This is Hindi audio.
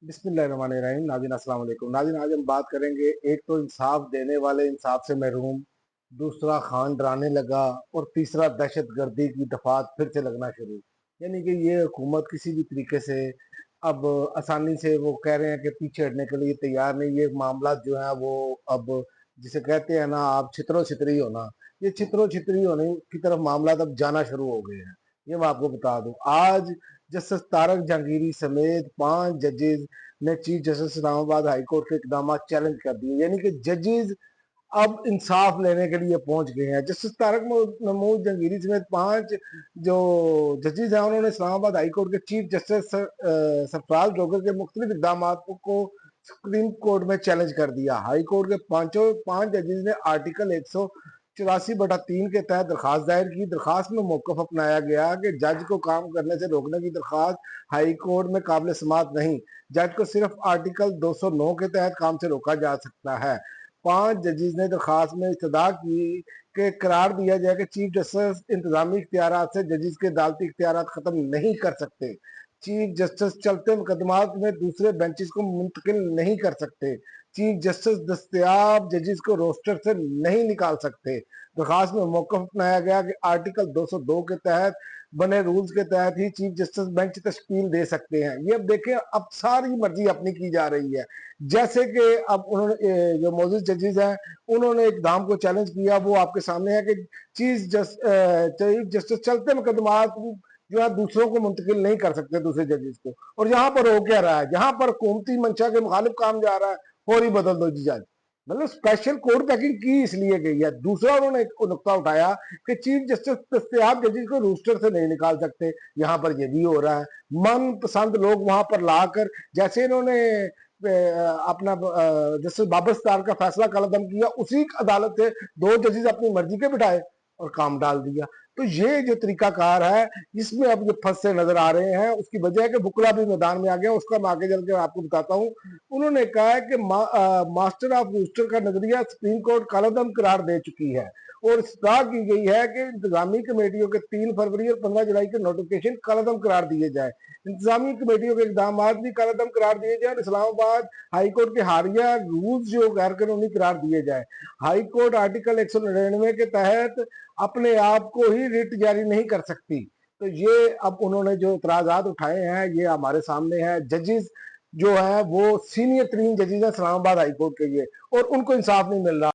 बिस्मिल्लाहिर्रहमानिर्रहीम। नाज़रीन अस्सलाम वालेकुम। नाज़रीन आज हम बात करेंगे, एक तो इंसाफ देने वाले इंसाफ से महरूम, दूसरा खान डराने लगा और तीसरा दहशत गर्दी की दफात फिर से लगना शुरू। यानी कि ये हुकूमत किसी भी तरीके से अब आसानी से वो कह रहे हैं कि पीछे हटने के लिए तैयार नहीं। ये मामला जो है वो अब जिसे कहते हैं ना आप छितरो छितरी होना, ये छितरो छितरी होने की तरफ मामला अब जाना शुरू हो गए हैं। ये मैं आपको बता दूं, आज जस्टिस तारक जहांगीरी समेत 5 जजेस ने chief justice Islamabad high court के इकदाम चैलेंज कर दिए। यानी कि जजेस अब इंसाफ लेने के लिए पहुंच गए हैं। जस्टिस तारक महमूद जहांगीरी समेत 5 जो जजेस हैं, उन्होंने इस्लामाबाद हाई कोर्ट के चीफ जस्टिस सरफराज जोगर के मुख्तलिफ इकदाम को सुप्रीम कोर्ट में चैलेंज कर दिया। हाई कोर्ट के पांचों 5 जजेस ने आर्टिकल 184/3 के तहत दरखास्त दायर की। दरखास्त में मौकफ अपनाया गया कि जज को काम करने से रोकने की दरखास्त हाई कोर्ट में काबिल समात नहीं, जज को सिर्फ आर्टिकल 209 के तहत काम से रोका जा सकता है। 5 जजेस ने दरखास्त में इस्तदा की कि करार दिया जाए कि चीफ जस्टिस इंतजामी इख्तियार से जजेस के अदालती इख्तियार खत्म नहीं कर सकते। चीफ जस्टिस चलते मुकदमात में दूसरे बेंचेस को मुंतकिल नहीं कर सकते। चीफ जस्टिस दस्तयाब जजेस को रोस्टर से नहीं निकाल सकते। दरखास्त में मौकफ अपनाया गया कि आर्टिकल 202 के तहत बने रूल्स के तहत ही चीफ जस्टिस बेंच तश्कील दे सकते हैं। ये अब देखें, अब सारी मर्जी अपनी की जा रही है। जैसे कि अब उन्होंने जो मौजूद जजेस हैं, उन्होंने इकदाम को चैलेंज किया। वो आपके सामने है कि चीफ जस्टिस चलते मुकदमात जो है दूसरों को मुंतकिल नहीं कर सकते दूसरे जजेस को। और यहाँ पर हो क्या रहा है, जहां पर हुकूमती मंशा के मुखालिफ काम जा रहा है, और ही बदल दो जी जज। मतलब स्पेशल कोर्ट पैकिंग की इसलिए गई है। दूसरा उन्होंने एक नुकता उठाया कि चीफ जस्टिस दस्तयाब जजेस को रूस्टर से नहीं निकाल सकते। यहाँ पर ये भी हो रहा है। मन पसंद लोग वहां पर लाकर, जैसे इन्होंने अपना जस्टिस बाबर सत्तार का फैसला कलअदम किया, उसी अदालत से 2 जजेस अपनी मर्जी के बिठाए और काम डाल दिया। तो ये जो तरीकाकार है, इसमें अब ये फंसे नजर आ रहे हैं। उसकी वजह है कि बुकला भी मैदान में आ गया। उसका मैं आगे चल के आपको बताता हूँ। उन्होंने कहा है कि मास्टर ऑफ रूस्टर का नजरिया सुप्रीम कोर्ट कलअदम करार दे चुकी है और इस्तदा की गई है कि इंतजामी कमेटियों के 3 फरवरी और 15 जुलाई के नोटिफिकेशन कलअदम करार दिए जाए। इंतजामी कमेटियों के इकदाम भी कलअदम करार दिए जाए और इस्लामाबाद हाई कोर्ट के हारिया रूल्स जो गैर कानूनी करार दिए जाए। हाई कोर्ट आर्टिकल 199 के तहत अपने आप को ही रिट जारी नहीं कर सकती। तो ये अब उन्होंने जो इतराजात उठाए हैं, ये हमारे सामने है। जजेस जो है वो सीनियर तरीन जजेस है इस्लामाबाद हाई कोर्ट के, ये और उनको इंसाफ नहीं मिल रहा।